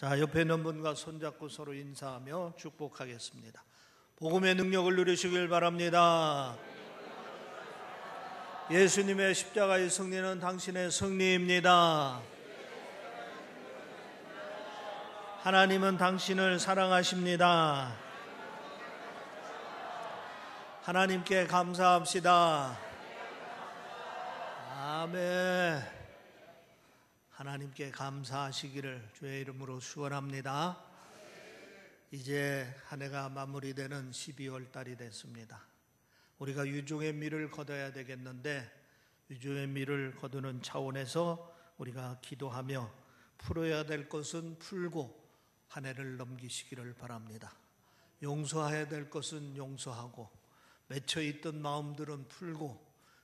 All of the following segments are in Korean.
자, 옆에 있는 분과 손잡고 서로 인사하며 축복하겠습니다. 복음의 능력을 누리시길 바랍니다. 예수님의 십자가의 승리는 당신의 승리입니다. 하나님은 당신을 사랑하십니다. 하나님께 감사합시다. 아멘. 하나님께 감사하시기를 주의 이름으로 축원합니다. 이제 한 해가 마무리되는 12월 달이 됐습니다. 우리가 유종의 미를 거둬야 되겠는데 유종의 미를 거두는 차원에서 우리가 기도하며 풀어야 될 것은 풀고 한 해를 넘기시기를 바랍니다. 용서해야 될 것은 용서하고 맺혀있던 마음들은 풀고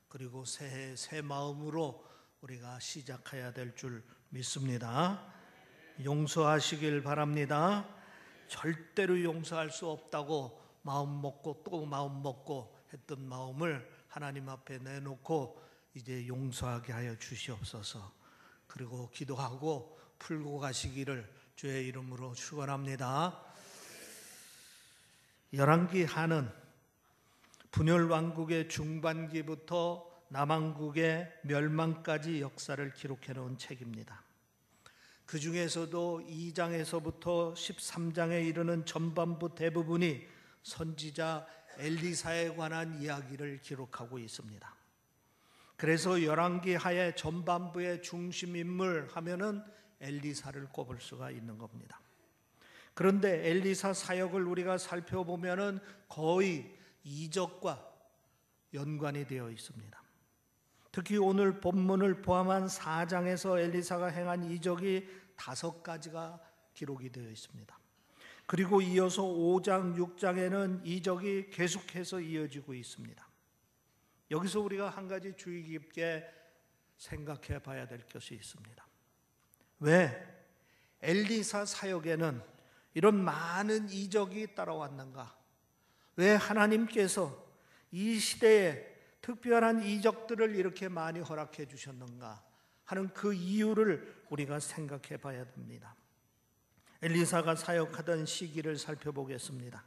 그리고 새해 새 마음으로 우리가 시작해야 될 줄 믿습니다. 용서하시길 바랍니다. 절대로 용서할 수 없다고 마음 먹고 또 마음 먹고 했던 마음을 하나님 앞에 내놓고 이제 용서하게 하여 주시옵소서. 그리고 기도하고 풀고 가시기를 주의 이름으로 축원합니다. 열왕기 하는 분열 왕국의 중반기부터 남왕국의 멸망까지 역사를 기록해 놓은 책입니다. 그 중에서도 2장에서부터 13장에 이르는 전반부 대부분이 선지자 엘리사에 관한 이야기를 기록하고 있습니다. 그래서 열왕기 하의 전반부의 중심 인물 하면은 엘리사를 꼽을 수가 있는 겁니다. 그런데 엘리사 사역을 우리가 살펴보면은 거의 이적과 연관이 되어 있습니다. 특히 오늘 본문을 포함한 4장에서 엘리사가 행한 이적이 5가지가 기록이 되어 있습니다. 그리고 이어서 5장, 6장에는 이적이 계속해서 이어지고 있습니다. 여기서 우리가 한 가지 주의 깊게 생각해 봐야 될 것이 있습니다. 왜 엘리사 사역에는 이런 많은 이적이 따라왔는가? 왜 하나님께서 이 시대에 특별한 이적들을 이렇게 많이 허락해 주셨는가 하는 그 이유를 우리가 생각해 봐야 됩니다. 엘리사가 사역하던 시기를 살펴보겠습니다.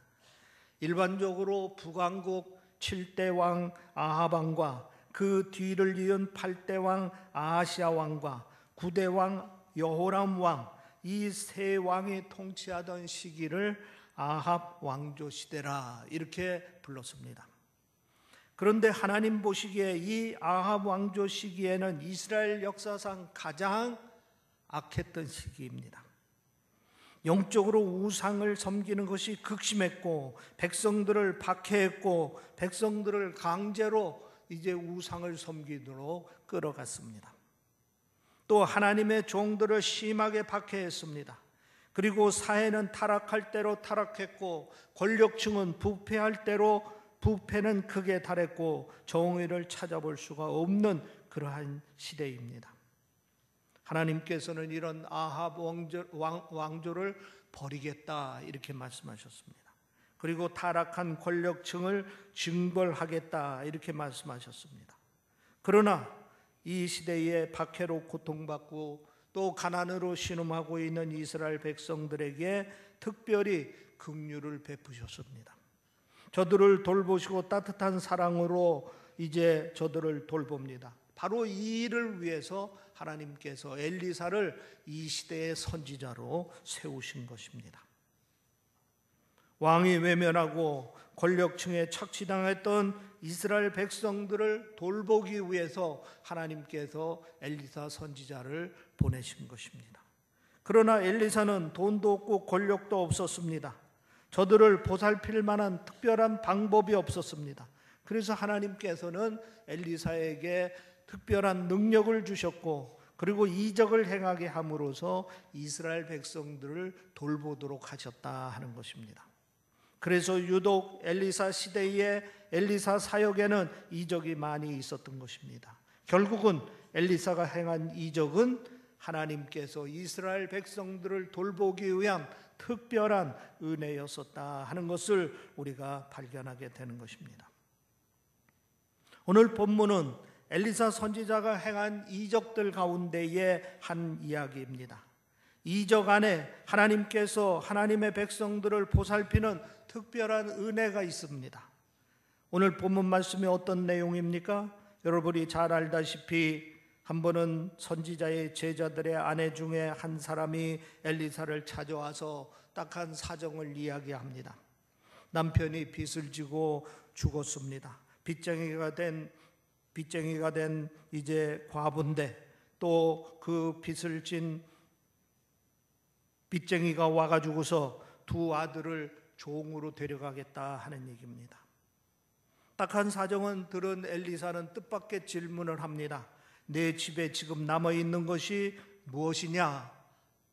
일반적으로 북왕국 7대 왕 아합 왕과 그 뒤를 이은 8대 왕 아하시아 왕과 9대 왕 여호람 왕, 이 세 왕이 통치하던 시기를 아합 왕조 시대라 이렇게 불렀습니다. 그런데 하나님 보시기에 이 아합 왕조 시기에는 이스라엘 역사상 가장 악했던 시기입니다. 영적으로 우상을 섬기는 것이 극심했고 백성들을 박해했고 백성들을 강제로 이제 우상을 섬기도록 끌어갔습니다. 또 하나님의 종들을 심하게 박해했습니다. 그리고 사회는 타락할 대로 타락했고 권력층은 부패할 대로 부패는 극에 달했고 정의를 찾아볼 수가 없는 그러한 시대입니다. 하나님께서는 이런 아합 왕조를 버리겠다 이렇게 말씀하셨습니다. 그리고 타락한 권력층을 징벌하겠다 이렇게 말씀하셨습니다. 그러나 이 시대에 박해로 고통받고 또 가난으로 신음하고 있는 이스라엘 백성들에게 특별히 긍휼을 베푸셨습니다. 저들을 돌보시고 따뜻한 사랑으로 이제 저들을 돌봅니다. 바로 이 일을 위해서 하나님께서 엘리사를 이 시대의 선지자로 세우신 것입니다. 왕이 외면하고 권력층에 착취당했던 이스라엘 백성들을 돌보기 위해서 하나님께서 엘리사 선지자를 보내신 것입니다. 그러나 엘리사는 돈도 없고 권력도 없었습니다. 저들을 보살필 만한 특별한 방법이 없었습니다. 그래서 하나님께서는 엘리사에게 특별한 능력을 주셨고 그리고 이적을 행하게 함으로써 이스라엘 백성들을 돌보도록 하셨다 하는 것입니다. 그래서 유독 엘리사 시대의 엘리사 사역에는 이적이 많이 있었던 것입니다. 결국은 엘리사가 행한 이적은 하나님께서 이스라엘 백성들을 돌보기 위한 특별한 은혜였었다 하는 것을 우리가 발견하게 되는 것입니다. 오늘 본문은 엘리사 선지자가 행한 이적들 가운데의 한 이야기입니다. 이적 안에 하나님께서 하나님의 백성들을 보살피는 특별한 은혜가 있습니다. 오늘 본문 말씀이 어떤 내용입니까? 여러분이 잘 알다시피 한 번은 선지자의 제자들의 아내 중에 한 사람이 엘리사를 찾아와서 딱한 사정을 이야기합니다. 남편이 빚을 지고 죽었습니다. 빚쟁이가 된 이제 과부인데 또 그 빚을 진 빚쟁이가 와가지고서 두 아들을 종으로 데려가겠다 하는 얘기입니다. 딱한 사정은 들은 엘리사는 뜻밖의 질문을 합니다. 내 집에 지금 남아있는 것이 무엇이냐?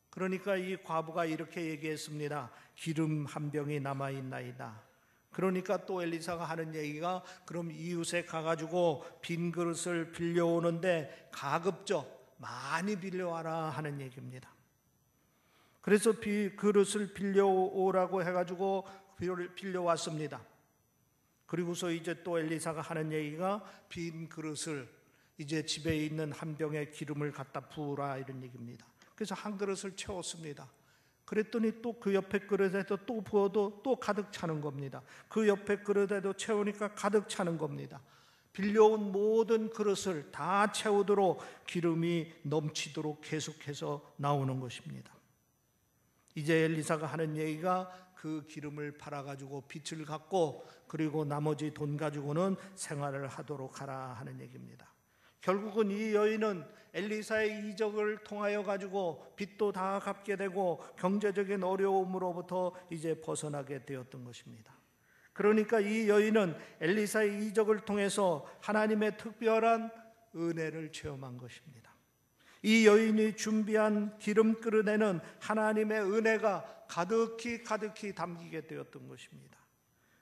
그러니까 이 과부가 이렇게 얘기했습니다. 기름 한 병이 남아있나이다. 그러니까 또 엘리사가 하는 얘기가 그럼 이웃에 가가지고 빈 그릇을 빌려오는데 가급적 많이 빌려와라 하는 얘기입니다. 그래서 그릇을 빌려오라고 해가지고 빌려왔습니다. 그리고서 이제 또 엘리사가 하는 얘기가 빈 그릇을 이제 집에 있는 한 병에 기름을 갖다 부으라 이런 얘기입니다. 그래서 한 그릇을 채웠습니다. 그랬더니 또 그 옆에 그릇에도 또 부어도 또 가득 차는 겁니다. 그 옆에 그릇에도 채우니까 가득 차는 겁니다. 빌려온 모든 그릇을 다 채우도록 기름이 넘치도록 계속해서 나오는 것입니다. 이제 엘리사가 하는 얘기가 그 기름을 팔아가지고 빚을 갚고 그리고 나머지 돈 가지고는 생활을 하도록 하라 하는 얘기입니다. 결국은 이 여인은 엘리사의 이적을 통하여 가지고 빚도 다 갚게 되고 경제적인 어려움으로부터 이제 벗어나게 되었던 것입니다. 그러니까 이 여인은 엘리사의 이적을 통해서 하나님의 특별한 은혜를 체험한 것입니다. 이 여인이 준비한 기름 그릇에는 하나님의 은혜가 가득히 담기게 되었던 것입니다.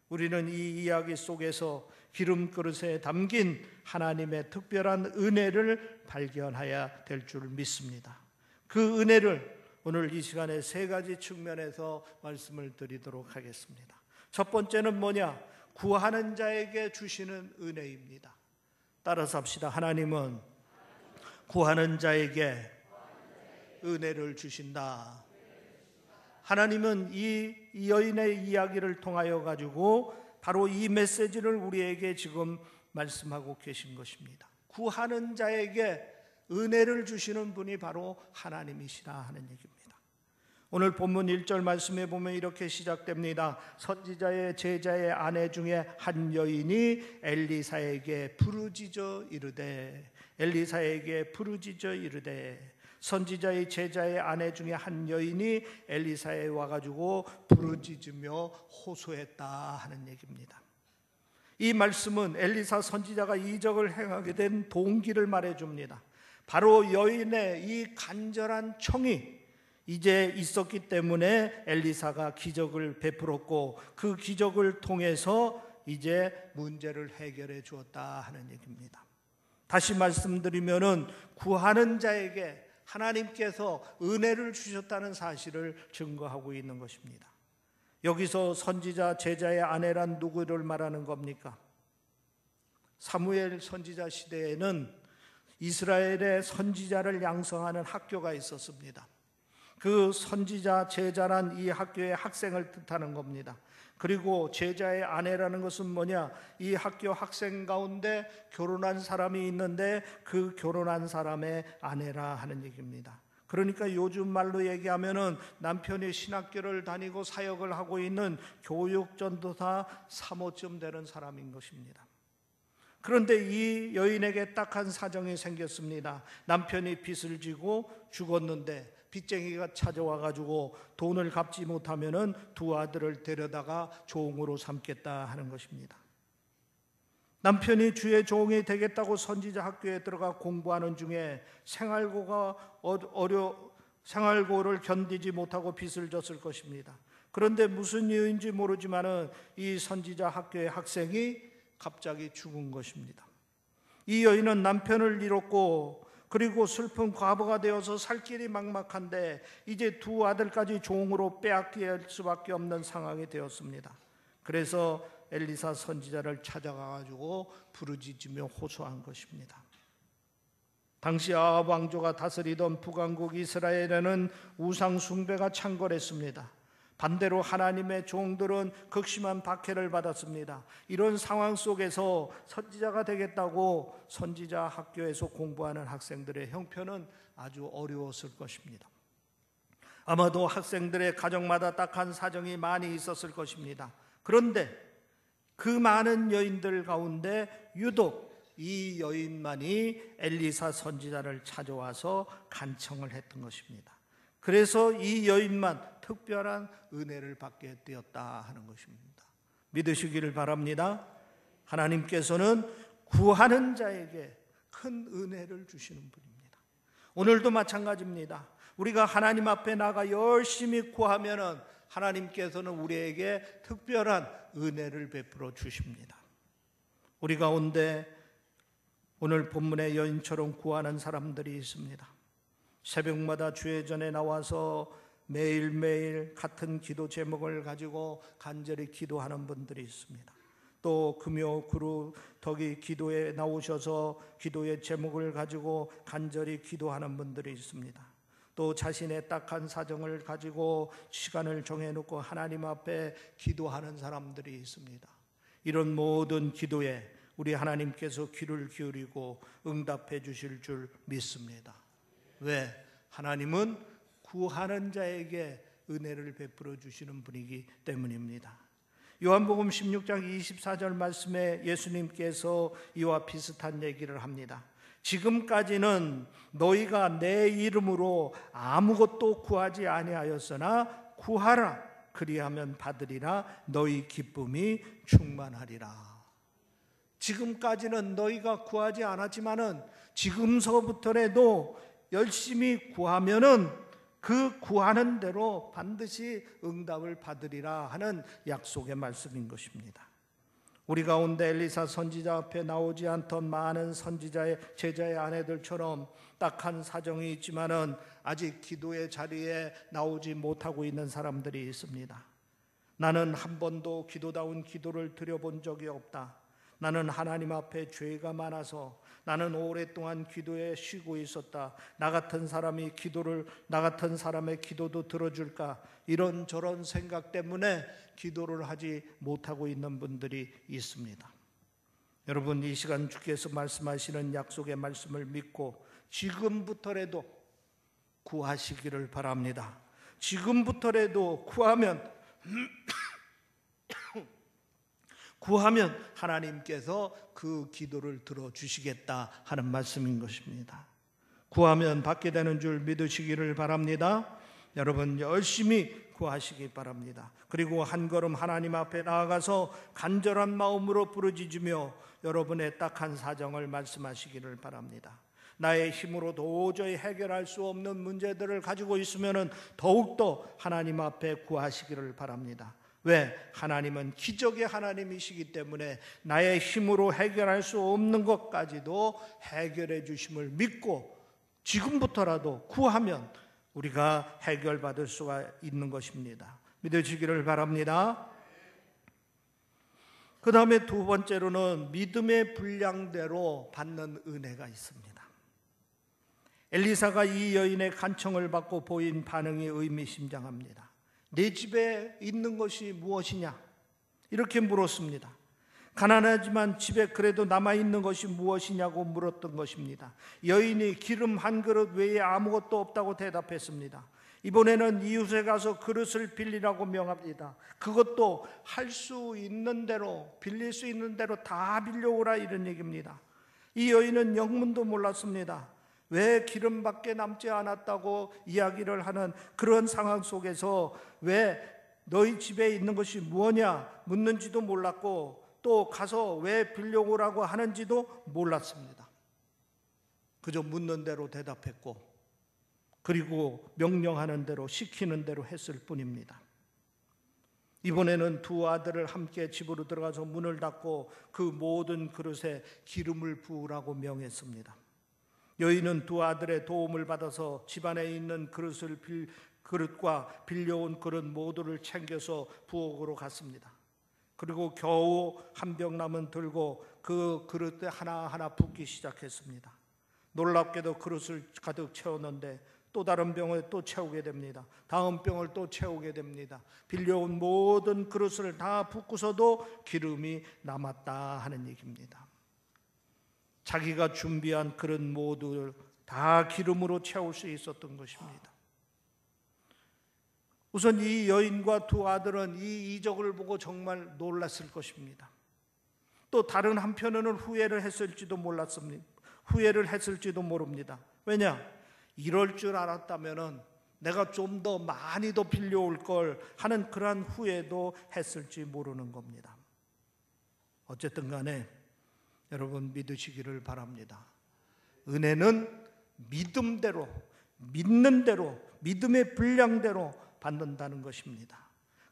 우리는 이 이야기 속에서 기름 그릇에 담긴 하나님의 특별한 은혜를 발견해야 될 줄 믿습니다. 그 은혜를 오늘 이 시간에 세 가지 측면에서 말씀을 드리도록 하겠습니다. 첫 번째는 뭐냐? 구하는 자에게 주시는 은혜입니다. 따라서 합시다. 하나님은 구하는 자에게 은혜를 주신다. 하나님은 이 여인의 이야기를 통하여 가지고 바로 이 메시지를 우리에게 지금 말씀하고 계신 것입니다. 구하는 자에게 은혜를 주시는 분이 바로 하나님이시라 하는 얘기입니다. 오늘 본문 1절 말씀에 보면 이렇게 시작됩니다. 선지자의 제자의 아내 중에 한 여인이 엘리사에게 부르짖어 이르되 선지자의 제자의 아내 중에 한 여인이 엘리사에 와가지고 부르짖으며 호소했다 하는 얘기입니다. 이 말씀은 엘리사 선지자가 이적을 행하게 된 동기를 말해줍니다. 바로 여인의 이 간절한 청이 이제 있었기 때문에 엘리사가 기적을 베풀었고 그 기적을 통해서 이제 문제를 해결해 주었다 하는 얘기입니다. 다시 말씀드리면은 구하는 자에게 하나님께서 은혜를 주셨다는 사실을 증거하고 있는 것입니다. 여기서 선지자 제자의 아내란 누구를 말하는 겁니까? 사무엘 선지자 시대에는 이스라엘의 선지자를 양성하는 학교가 있었습니다. 그 선지자 제자란 이 학교의 학생을 뜻하는 겁니다. 그리고 제자의 아내라는 것은 뭐냐? 이 학교 학생 가운데 결혼한 사람이 있는데 그 결혼한 사람의 아내라 하는 얘기입니다. 그러니까 요즘 말로 얘기하면은 남편이 신학교를 다니고 사역을 하고 있는 교육전도사 3호쯤 되는 사람인 것입니다. 그런데 이 여인에게 딱한 사정이 생겼습니다. 남편이 빚을 지고 죽었는데 빚쟁이가 찾아와가지고 돈을 갚지 못하면은 두 아들을 데려다가 종으로 삼겠다 하는 것입니다. 남편이 주의 종이 되겠다고 선지자 학교에 들어가 공부하는 중에 생활고를 견디지 못하고 빚을 졌을 것입니다. 그런데 무슨 이유인지 모르지만은 이 선지자 학교의 학생이 갑자기 죽은 것입니다. 이 여인은 남편을 잃었고 그리고 슬픈 과부가 되어서 살 길이 막막한데 이제 두 아들까지 종으로 빼앗길 수밖에 없는 상황이 되었습니다. 그래서 엘리사 선지자를 찾아가가지고 부르짖으며 호소한 것입니다. 당시 아합 왕조가 다스리던 북왕국 이스라엘에는 우상 숭배가 창궐했습니다. 반대로 하나님의 종들은 극심한 박해를 받았습니다. 이런 상황 속에서 선지자가 되겠다고 선지자 학교에서 공부하는 학생들의 형편은 아주 어려웠을 것입니다. 아마도 학생들의 가정마다 딱한 사정이 많이 있었을 것입니다. 그런데 그 많은 여인들 가운데 유독 이 여인만이 엘리사 선지자를 찾아와서 간청을 했던 것입니다. 그래서 이 여인만 특별한 은혜를 받게 되었다 하는 것입니다. 믿으시기를 바랍니다. 하나님께서는 구하는 자에게 큰 은혜를 주시는 분입니다. 오늘도 마찬가지입니다. 우리가 하나님 앞에 나가 열심히 구하면은 하나님께서는 우리에게 특별한 은혜를 베풀어 주십니다. 우리 가운데 오늘 본문의 여인처럼 구하는 사람들이 있습니다. 새벽마다 주의 전에 나와서 매일매일 같은 기도 제목을 가지고 간절히 기도하는 분들이 있습니다. 또 금요 덕이 기도에 나오셔서 기도의 제목을 가지고 간절히 기도하는 분들이 있습니다. 또 자신의 딱한 사정을 가지고 시간을 정해놓고 하나님 앞에 기도하는 사람들이 있습니다. 이런 모든 기도에 우리 하나님께서 귀를 기울이고 응답해 주실 줄 믿습니다. 왜? 하나님은 구하는 자에게 은혜를 베풀어 주시는 분이기 때문입니다. 요한복음 16장 24절 말씀에 예수님께서 이와 비슷한 얘기를 합니다. 지금까지는 너희가 내 이름으로 아무것도 구하지 아니하였으나 구하라, 그리하면 받으리라, 너희 기쁨이 충만하리라. 지금까지는 너희가 구하지 않았지만은 지금서부터라도 열심히 구하면은 그 구하는 대로 반드시 응답을 받으리라 하는 약속의 말씀인 것입니다. 우리 가운데 엘리사 선지자 앞에 나오지 않던 많은 선지자의 제자의 아내들처럼 딱한 사정이 있지만은 아직 기도의 자리에 나오지 못하고 있는 사람들이 있습니다. 나는 한 번도 기도다운 기도를 드려본 적이 없다. 나는 하나님 앞에 죄가 많아서 나는 오랫동안 기도에 쉬고 있었다. 나 같은 사람의 기도도 들어줄까? 이런저런 생각 때문에 기도를 하지 못하고 있는 분들이 있습니다. 여러분, 이 시간 주께서 말씀하시는 약속의 말씀을 믿고 지금부터라도 구하시기를 바랍니다. 지금부터라도 구하면 하나님께서 그 기도를 들어주시겠다 하는 말씀인 것입니다. 구하면 받게 되는 줄 믿으시기를 바랍니다. 여러분, 열심히 구하시기 바랍니다. 그리고 한 걸음 하나님 앞에 나아가서 간절한 마음으로 부르짖으며 여러분의 딱한 사정을 말씀하시기를 바랍니다. 나의 힘으로 도저히 해결할 수 없는 문제들을 가지고 있으면 더욱더 하나님 앞에 구하시기를 바랍니다. 왜? 하나님은 기적의 하나님이시기 때문에 나의 힘으로 해결할 수 없는 것까지도 해결해 주심을 믿고 지금부터라도 구하면 우리가 해결받을 수가 있는 것입니다. 믿으시기를 바랍니다. 그 다음에 두 번째로는 믿음의 분량대로 받는 은혜가 있습니다. 엘리사가 이 여인의 간청을 받고 보인 반응이 의미심장합니다. 내 집에 있는 것이 무엇이냐? 이렇게 물었습니다. 가난하지만 집에 그래도 남아있는 것이 무엇이냐고 물었던 것입니다. 여인이 기름 한 그릇 외에 아무것도 없다고 대답했습니다. 이번에는 이웃에 가서 그릇을 빌리라고 명합니다. 그것도 할 수 있는 대로, 빌릴 수 있는 대로 다 빌려오라, 이런 얘기입니다. 이 여인은 영문도 몰랐습니다. 왜 기름밖에 남지 않았다고 이야기를 하는 그런 상황 속에서 왜 너희 집에 있는 것이 무엇이냐 묻는지도 몰랐고, 또 가서 왜 빌려오라고 하는지도 몰랐습니다. 그저 묻는 대로 대답했고, 그리고 명령하는 대로, 시키는 대로 했을 뿐입니다. 이번에는 두 아들을 함께 집으로 들어가서 문을 닫고 그 모든 그릇에 기름을 부으라고 명했습니다. 여인은 두 아들의 도움을 받아서 집안에 있는 그릇과 빌려온 그릇 모두를 챙겨서 부엌으로 갔습니다. 그리고 겨우 한 병 남은 들고 그 그릇에 하나하나 붓기 시작했습니다. 놀랍게도 그릇을 가득 채웠는데 또 다른 병을 또 채우게 됩니다. 다음 병을 또 채우게 됩니다. 빌려온 모든 그릇을 다 붓고서도 기름이 남았다 하는 얘기입니다. 자기가 준비한 그릇 모두 다 기름으로 채울 수 있었던 것입니다. 우선 이 여인과 두 아들은 이 이적을 보고 정말 놀랐을 것입니다. 또 다른 한편으로는 후회를 했을지도 모릅니다. 왜냐? 이럴 줄 알았다면 내가 좀 더 많이 더 빌려올 걸 하는 그러한 후회도 했을지 모르는 겁니다. 어쨌든 간에 여러분 믿으시기를 바랍니다. 은혜는 믿음대로, 믿는 대로, 믿음의 분량대로 받는다는 것입니다.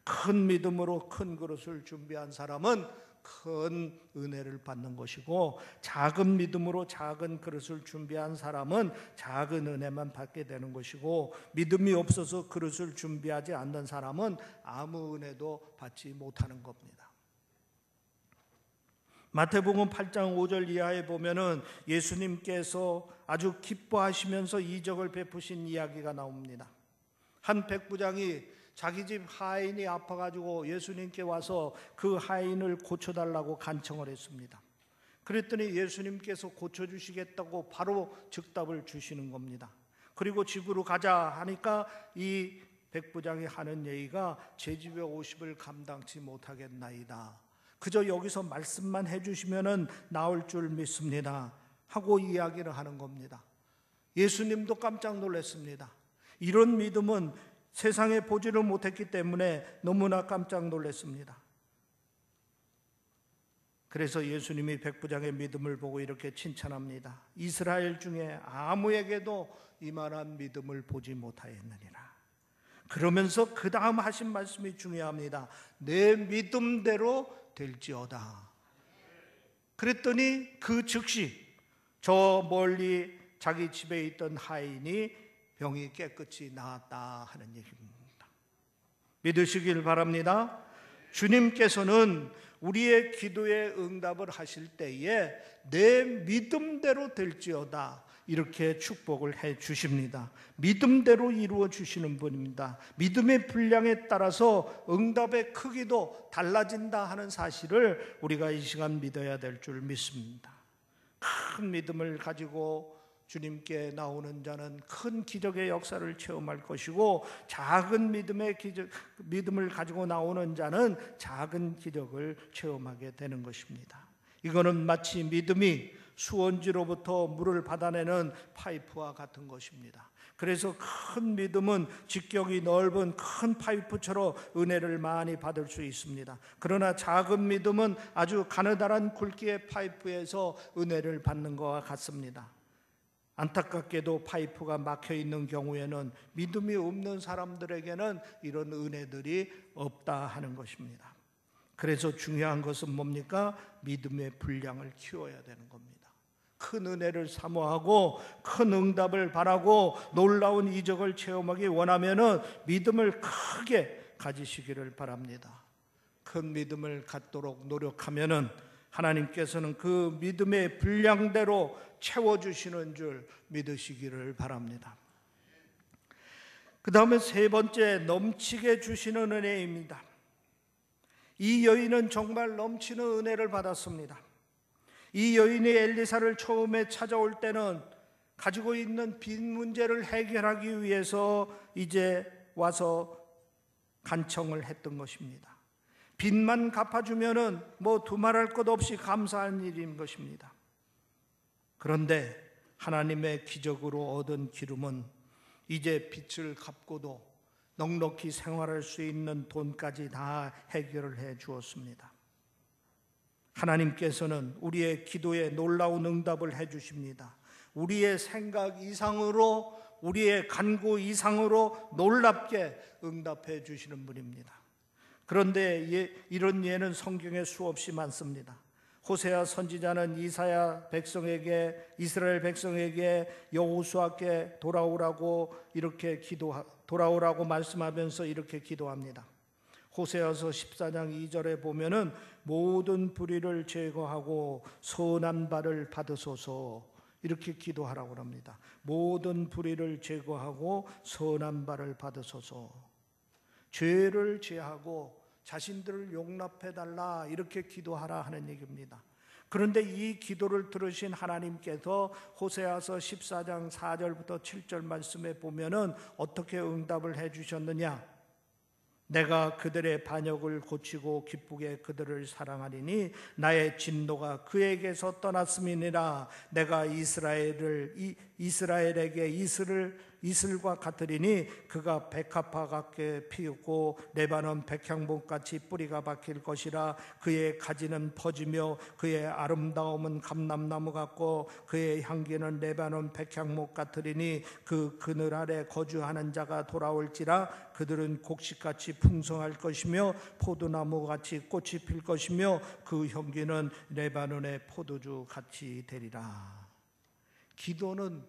큰 믿음으로 큰 그릇을 준비한 사람은 큰 은혜를 받는 것이고, 작은 믿음으로 작은 그릇을 준비한 사람은 작은 은혜만 받게 되는 것이고, 믿음이 없어서 그릇을 준비하지 않는 사람은 아무 은혜도 받지 못하는 겁니다. 마태복음 8장 5절 이하에 보면은 예수님께서 아주 기뻐하시면서 이적을 베푸신 이야기가 나옵니다. 한 백부장이 자기 집 하인이 아파가지고 예수님께 와서 그 하인을 고쳐달라고 간청을 했습니다. 그랬더니 예수님께서 고쳐주시겠다고 바로 즉답을 주시는 겁니다. 그리고 집으로 가자 하니까 이 백부장이 하는 얘기가 제 집의 50을 감당치 못하겠나이다. 그저 여기서 말씀만 해주시면 나을 줄 믿습니다 하고 이야기를 하는 겁니다. 예수님도 깜짝 놀랐습니다. 이런 믿음은 세상에 보지를 못했기 때문에 너무나 깜짝 놀랐습니다. 그래서 예수님이 백부장의 믿음을 보고 이렇게 칭찬합니다. 이스라엘 중에 아무에게도 이만한 믿음을 보지 못하였느니라. 그러면서 그 다음 하신 말씀이 중요합니다. 내 믿음대로 될지어다. 그랬더니 그 즉시 저 멀리 자기 집에 있던 하인이 병이 깨끗이 나았다 하는 얘기입니다. 믿으시길 바랍니다. 주님께서는 우리의 기도에 응답을 하실 때에 내 믿음대로 될지어다 이렇게 축복을 해 주십니다. 믿음대로 이루어 주시는 분입니다. 믿음의 분량에 따라서 응답의 크기도 달라진다 하는 사실을 우리가 이 시간 믿어야 될 줄 믿습니다. 큰 믿음을 가지고 주님께 나오는 자는 큰 기적의 역사를 체험할 것이고, 작은 믿음을 가지고 나오는 자는 작은 기적을 체험하게 되는 것입니다. 이거는 마치 믿음이 수원지로부터 물을 받아내는 파이프와 같은 것입니다. 그래서 큰 믿음은 직경이 넓은 큰 파이프처럼 은혜를 많이 받을 수 있습니다. 그러나 작은 믿음은 아주 가느다란 굵기의 파이프에서 은혜를 받는 것과 같습니다. 안타깝게도 파이프가 막혀 있는 경우에는 믿음이 없는 사람들에게는 이런 은혜들이 없다 하는 것입니다. 그래서 중요한 것은 뭡니까? 믿음의 분량을 키워야 되는 겁니다. 큰 은혜를 사모하고 큰 응답을 바라고 놀라운 이적을 체험하기 원하면은 믿음을 크게 가지시기를 바랍니다. 큰 믿음을 갖도록 노력하면은 하나님께서는 그 믿음의 분량대로 채워주시는 줄 믿으시기를 바랍니다. 그 다음에 세 번째, 넘치게 주시는 은혜입니다. 이 여인은 정말 넘치는 은혜를 받았습니다. 이 여인이 엘리사를 처음에 찾아올 때는 가지고 있는 빈 문제를 해결하기 위해서 이제 와서 간청을 했던 것입니다. 빚만 갚아주면은 뭐 두말할 것 없이 감사한 일인 것입니다. 그런데 하나님의 기적으로 얻은 기름은 이제 빚을 갚고도 넉넉히 생활할 수 있는 돈까지 다 해결을 해 주었습니다. 하나님께서는 우리의 기도에 놀라운 응답을 해 주십니다. 우리의 생각 이상으로, 우리의 간구 이상으로 놀랍게 응답해 주시는 분입니다. 그런데 이런 예는 성경에 수없이 많습니다. 호세아 선지자는 이스라엘 백성에게 여호수아께 돌아오라고 말씀하면서 이렇게 기도합니다. 호세아서 14장 2절에 보면은 모든 불의를 제거하고 선한 발을 받으소서 이렇게 기도하라고 합니다. 모든 불의를 제거하고 선한 바를 받으소서. 죄를 제하고 자신들을 용납해달라 이렇게 기도하라 하는 얘기입니다. 그런데 이 기도를 들으신 하나님께서 호세아서 14장 4절부터 7절 말씀에 보면은 어떻게 응답을 해주셨느냐? 내가 그들의 반역을 고치고 기쁘게 그들을 사랑하리니 나의 진노가 그에게서 떠났음이니라. 내가 이스라엘에게 이슬과 같으리니 그가 백합화 같게 피우고 레바논 백향목같이 뿌리가 박힐 것이라. 그의 가지는 퍼지며 그의 아름다움은 감람나무 같고 그의 향기는 레바논 백향목 같으리니 그 그늘 아래 거주하는 자가 돌아올지라. 그들은 곡식같이 풍성할 것이며 포도나무같이 꽃이 필 것이며 그 향기는 레바논의 포도주 같이 되리라. 기도는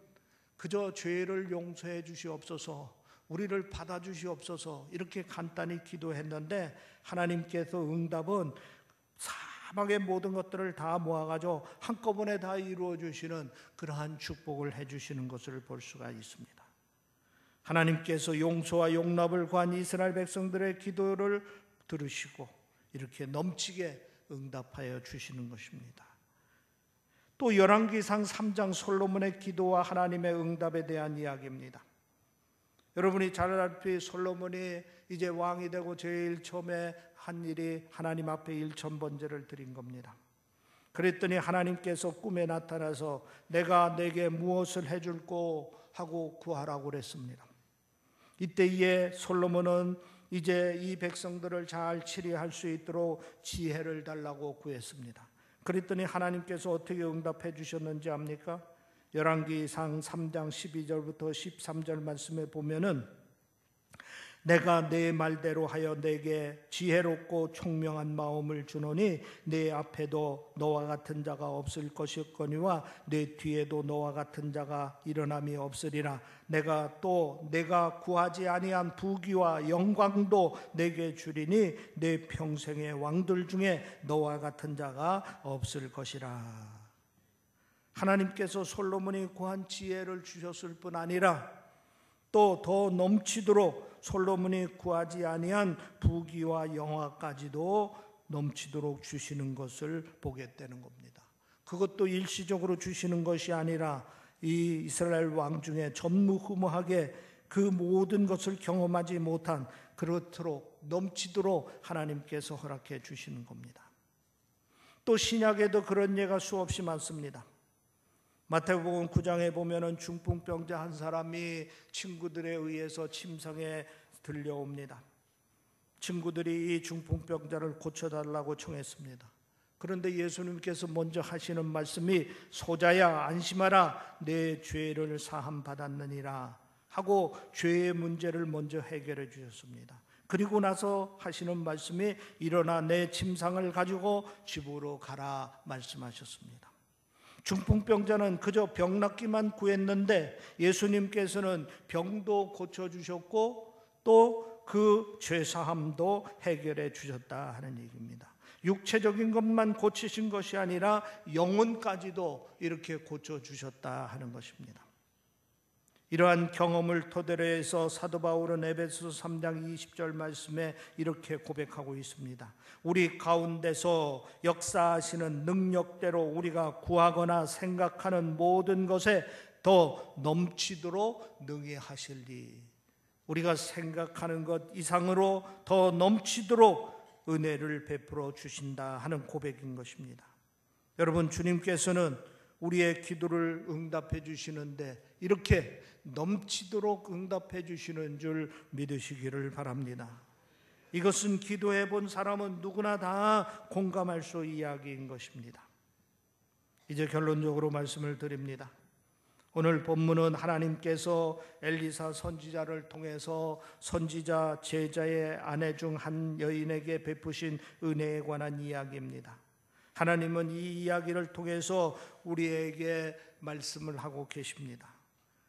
그저 죄를 용서해 주시옵소서, 우리를 받아주시옵소서 이렇게 간단히 기도했는데 하나님께서 응답은 사방의 모든 것들을 다 모아가지고 한꺼번에 다 이루어 주시는 그러한 축복을 해주시는 것을 볼 수가 있습니다. 하나님께서 용서와 용납을 구한 이스라엘 백성들의 기도를 들으시고 이렇게 넘치게 응답하여 주시는 것입니다. 또 열왕기상 3장 솔로몬의 기도와 하나님의 응답에 대한 이야기입니다. 여러분이 잘 알다시피 솔로몬이 이제 왕이 되고 제일 처음에 한 일이 하나님 앞에 일천번제를 드린 겁니다. 그랬더니 하나님께서 꿈에 나타나서 내가 내게 무엇을 해줄꼬 하고 구하라고 그랬습니다. 이때에 솔로몬은 이제 이 백성들을 잘 치리할 수 있도록 지혜를 달라고 구했습니다. 그랬더니 하나님께서 어떻게 응답해 주셨는지 압니까? 열왕기상 3장 12절부터 13절 말씀에 보면은 내가 내 말대로 하여 내게 지혜롭고 총명한 마음을 주노니 내 앞에도 너와 같은 자가 없을 것이거니와 내 뒤에도 너와 같은 자가 일어남이 없으리라. 내가 구하지 아니한 부귀와 영광도 내게 주리니 내 평생의 왕들 중에 너와 같은 자가 없을 것이라. 하나님께서 솔로몬이 구한 지혜를 주셨을 뿐 아니라 또 더 넘치도록 솔로몬이 구하지 아니한 부귀와 영화까지도 넘치도록 주시는 것을 보게 되는 겁니다. 그것도 일시적으로 주시는 것이 아니라 이 이스라엘 왕 중에 전무후무하게 그 모든 것을 경험하지 못한 그렇도록 넘치도록 하나님께서 허락해 주시는 겁니다. 또 신약에도 그런 예가 수없이 많습니다. 마태복음 9장에 보면은 중풍병자 한 사람이 친구들에 의해서 침상에 들려옵니다. 친구들이 이 중풍병자를 고쳐달라고 청했습니다. 그런데 예수님께서 먼저 하시는 말씀이 소자야 안심하라 내 죄를 사함 받았느니라 하고 죄의 문제를 먼저 해결해 주셨습니다. 그리고 나서 하시는 말씀이 일어나 내 침상을 가지고 집으로 가라 말씀하셨습니다. 중풍병자는 그저 병 낫기만 구했는데 예수님께서는 병도 고쳐주셨고 또 그 죄사함도 해결해 주셨다 하는 얘기입니다. 육체적인 것만 고치신 것이 아니라 영혼까지도 이렇게 고쳐주셨다 하는 것입니다. 이러한 경험을 토대로 해서 사도 바울은 에베소서 3장 20절 말씀에 이렇게 고백하고 있습니다. 우리 가운데서 역사하시는 능력대로 우리가 구하거나 생각하는 모든 것에 더 넘치도록 능히 하실리. 우리가 생각하는 것 이상으로 더 넘치도록 은혜를 베풀어 주신다 하는 고백인 것입니다. 여러분, 주님께서는 우리의 기도를 응답해 주시는데 이렇게 넘치도록 응답해 주시는 줄 믿으시기를 바랍니다. 이것은 기도해 본 사람은 누구나 다 공감할 수 있는 이야기인 것입니다. 이제 결론적으로 말씀을 드립니다. 오늘 본문은 하나님께서 엘리사 선지자를 통해서 선지자 제자의 아내 중 한 여인에게 베푸신 은혜에 관한 이야기입니다. 하나님은 이 이야기를 통해서 우리에게 말씀을 하고 계십니다.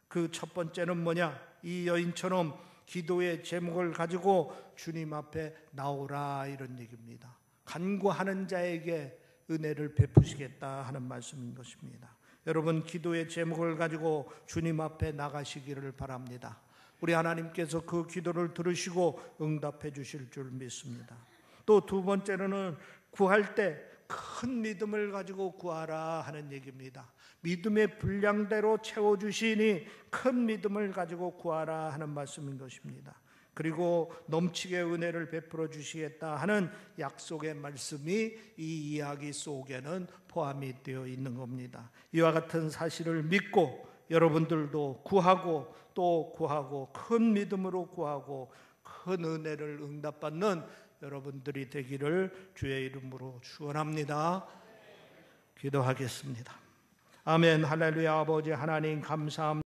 그 첫 번째는 뭐냐? 이 여인처럼 기도의 제목을 가지고 주님 앞에 나오라 이런 얘기입니다. 간구하는 자에게 은혜를 베푸시겠다 하는 말씀인 것입니다. 여러분 기도의 제목을 가지고 주님 앞에 나가시기를 바랍니다. 우리 하나님께서 그 기도를 들으시고 응답해 주실 줄 믿습니다. 또 두 번째로는 구할 때 큰 믿음을 가지고 구하라 하는 얘기입니다. 믿음의 분량대로 채워주시니 큰 믿음을 가지고 구하라 하는 말씀인 것입니다. 그리고 넘치게 은혜를 베풀어 주시겠다 하는 약속의 말씀이 이 이야기 속에는 포함이 되어 있는 겁니다. 이와 같은 사실을 믿고 여러분들도 구하고 또 구하고 큰 믿음으로 구하고 큰 은혜를 응답받는 여러분들이 되기를 주의 이름으로 축원합니다. 기도하겠습니다. 아멘. 할렐루야. 아버지 하나님 감사합니다.